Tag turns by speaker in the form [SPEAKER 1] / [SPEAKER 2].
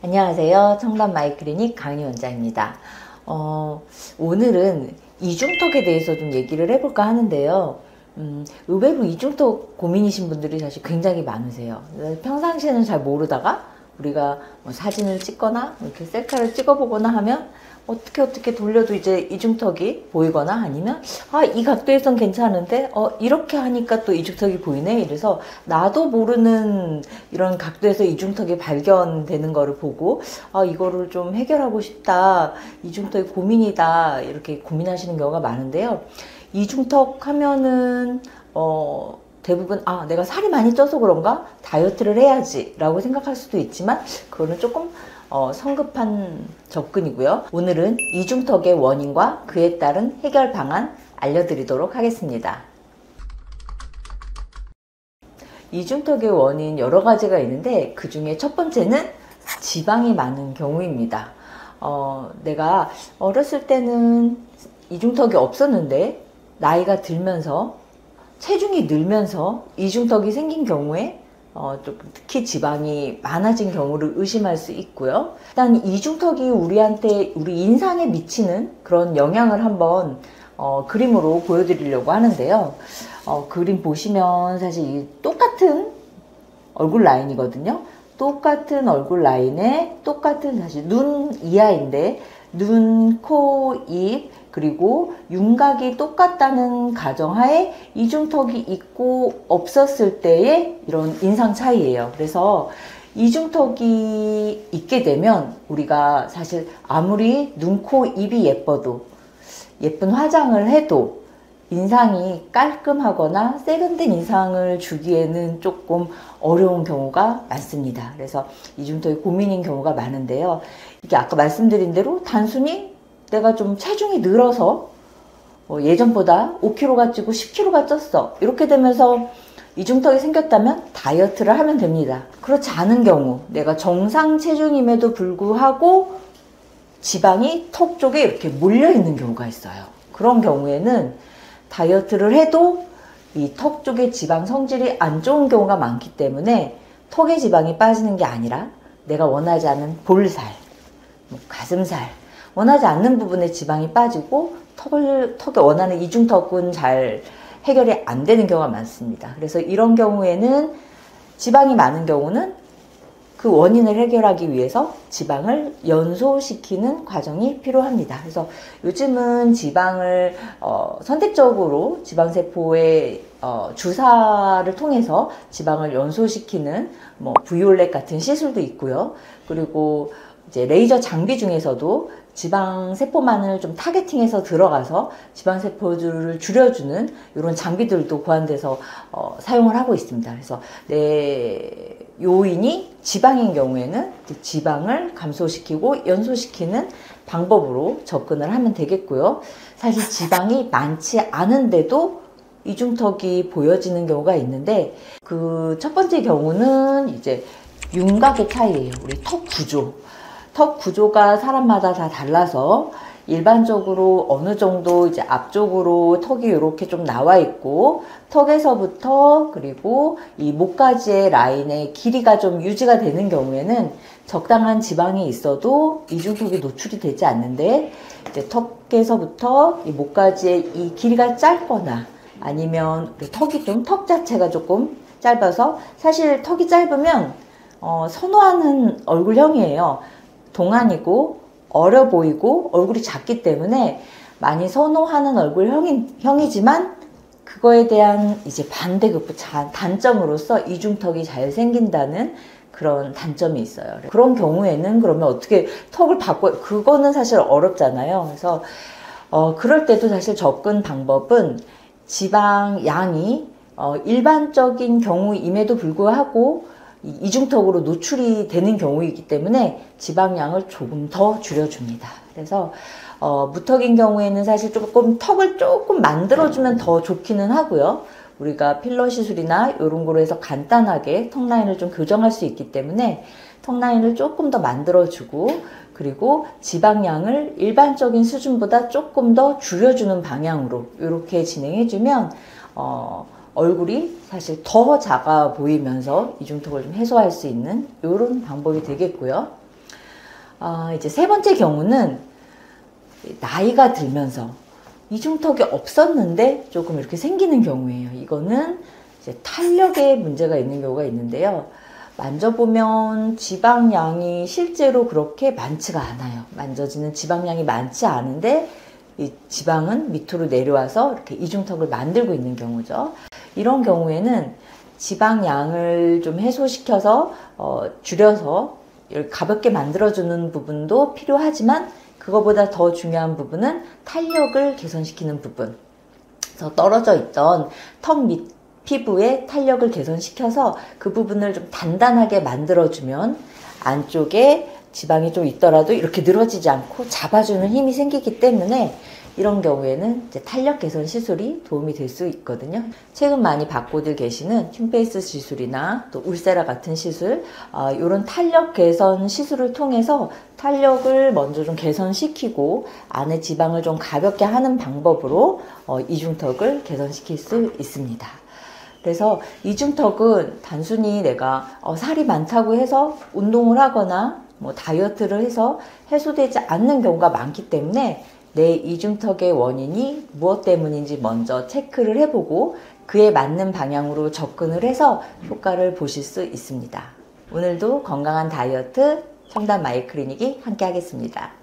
[SPEAKER 1] 안녕하세요. 청담 마이클리닉 강희 원장입니다. 오늘은 이중턱에 대해서 좀 얘기를 해볼까 하는데요. 의외로 이중턱 고민이신 분들이 사실 굉장히 많으세요. 평상시에는 잘 모르다가 우리가 뭐 사진을 찍거나 이렇게 셀카를 찍어보거나 하면 어떻게 돌려도 이제 이중턱이 보이거나 아니면 이 각도에선 괜찮은데 이렇게 하니까 또 이중턱이 보이네. 이래서 나도 모르는 이런 각도에서 이중턱이 발견되는 거를 보고 이거를 좀 해결하고 싶다, 이중턱이 고민이다, 이렇게 고민하시는 경우가 많은데요. 이중턱 하면은 대부분 내가 살이 많이 쪄서 그런가? 다이어트를 해야지 라고 생각할 수도 있지만 그거는 조금 성급한 접근이고요. 오늘은 이중턱의 원인과 그에 따른 해결 방안 알려드리도록 하겠습니다. 이중턱의 원인 여러 가지가 있는데 그 중에 첫 번째는 지방이 많은 경우입니다. 내가 어렸을 때는 이중턱이 없었는데 나이가 들면서 체중이 늘면서 이중턱이 생긴 경우에 특히 지방이 많아진 경우를 의심할 수 있고요. 일단 이중턱이 우리 인상에 미치는 그런 영향을 한번 그림으로 보여드리려고 하는데요. 그림 보시면 사실 똑같은 얼굴 라인이거든요. 똑같은 얼굴 라인에 똑같은 사실 눈 이하인데 눈, 코, 입 그리고 윤곽이 똑같다는 가정하에 이중턱이 있고 없었을 때의 이런 인상 차이예요. 그래서 이중턱이 있게 되면 우리가 사실 아무리 눈, 코, 입이 예뻐도 예쁜 화장을 해도 인상이 깔끔하거나 세련된 인상을 주기에는 조금 어려운 경우가 많습니다. 그래서 이중턱이 고민인 경우가 많은데요. 이게 아까 말씀드린 대로 단순히 내가 좀 체중이 늘어서 예전보다 5kg가 찌고 10kg가 쪘어. 이렇게 되면서 이중턱이 생겼다면 다이어트를 하면 됩니다. 그렇지 않은 경우 내가 정상 체중임에도 불구하고 지방이 턱 쪽에 이렇게 몰려 있는 경우가 있어요. 그런 경우에는 다이어트를 해도 이 턱 쪽의 지방 성질이 안 좋은 경우가 많기 때문에 턱의 지방이 빠지는 게 아니라 내가 원하지 않은 볼살, 가슴살, 원하지 않는 부분에 지방이 빠지고 턱에 원하는 이중턱은 잘 해결이 안 되는 경우가 많습니다. 그래서 이런 경우에는 지방이 많은 경우는 그 원인을 해결하기 위해서 지방을 연소시키는 과정이 필요합니다. 그래서 요즘은 지방을 선택적으로 지방세포의 주사를 통해서 지방을 연소시키는 브이올렛 같은 시술도 있고요. 그리고 이제 레이저 장비 중에서도 지방세포만을 좀 타겟팅해서 들어가서 지방세포들을 줄여주는 이런 장비들도 고안돼서 사용을 하고 있습니다. 그래서 내 요인이 지방인 경우에는 지방을 감소시키고 연소시키는 방법으로 접근을 하면 되겠고요. 사실 지방이 많지 않은데도 이중턱이 보여지는 경우가 있는데 그 첫 번째 경우는 이제 윤곽의 차이예요. 우리 턱 구조. 턱 구조가 사람마다 다 달라서 일반적으로 어느 정도 이제 앞쪽으로 턱이 이렇게 좀 나와 있고 턱에서부터 그리고 이 목까지의 라인의 길이가 좀 유지가 되는 경우에는 적당한 지방이 있어도 이중턱이 노출이 되지 않는데 이제 턱에서부터 이 목까지의 이 길이가 짧거나 아니면 턱 자체가 조금 짧아서 사실 턱이 짧으면 선호하는 얼굴형이에요. 동안이고 어려 보이고 얼굴이 작기 때문에 많이 선호하는 얼굴형이지만 그거에 대한 이제 반대급부 단점으로서 이중턱이 잘 생긴다는 그런 단점이 있어요. 그런 경우에는 그러면 어떻게 턱을 바꿔? 그거는 사실 어렵잖아요. 그래서 그럴 때도 사실 접근 방법은 지방 양이 일반적인 경우임에도 불구하고 이중턱으로 노출이 되는 경우이기 때문에 지방량을 조금 더 줄여줍니다. 그래서 무턱인 경우에는 사실 턱을 조금 만들어주면 더 좋기는 하고요. 우리가 필러 시술이나 이런 거로 해서 간단하게 턱 라인을 좀 교정할 수 있기 때문에 턱 라인을 조금 더 만들어주고 그리고 지방량을 일반적인 수준보다 조금 더 줄여주는 방향으로 이렇게 진행해주면 얼굴이 사실 더 작아 보이면서 이중턱을 좀 해소할 수 있는 이런 방법이 되겠고요. 이제 세 번째 경우는 나이가 들면서 이중턱이 없었는데 조금 이렇게 생기는 경우예요. 이거는 이제 탄력에 문제가 있는 경우가 있는데요. 만져보면 지방량이 실제로 그렇게 많지가 않아요. 만져지는 지방량이 많지 않은데 이 지방은 밑으로 내려와서 이렇게 이중턱을 만들고 있는 경우죠. 이런 경우에는 지방량을 좀 해소시켜서 줄여서 가볍게 만들어주는 부분도 필요하지만 그거보다 더 중요한 부분은 탄력을 개선시키는 부분. 그래서 떨어져 있던 턱 밑 피부의 탄력을 개선시켜서 그 부분을 좀 단단하게 만들어주면 안쪽에 지방이 좀 있더라도 이렇게 늘어지지 않고 잡아주는 힘이 생기기 때문에 이런 경우에는 이제 탄력 개선 시술이 도움이 될 수 있거든요. 최근 많이 받고들 계시는 흄페이스 시술이나 또 울세라 같은 시술, 이런 탄력 개선 시술을 통해서 탄력을 먼저 좀 개선시키고 안에 지방을 좀 가볍게 하는 방법으로 이중턱을 개선시킬 수 있습니다. 그래서 이중턱은 단순히 내가 살이 많다고 해서 운동을 하거나 뭐 다이어트를 해서 해소되지 않는 경우가 많기 때문에 내 이중턱의 원인이 무엇 때문인지 먼저 체크를 해보고 그에 맞는 방향으로 접근을 해서 효과를 보실 수 있습니다. 오늘도 건강한 다이어트 청담 마이클리닉이 함께 하겠습니다.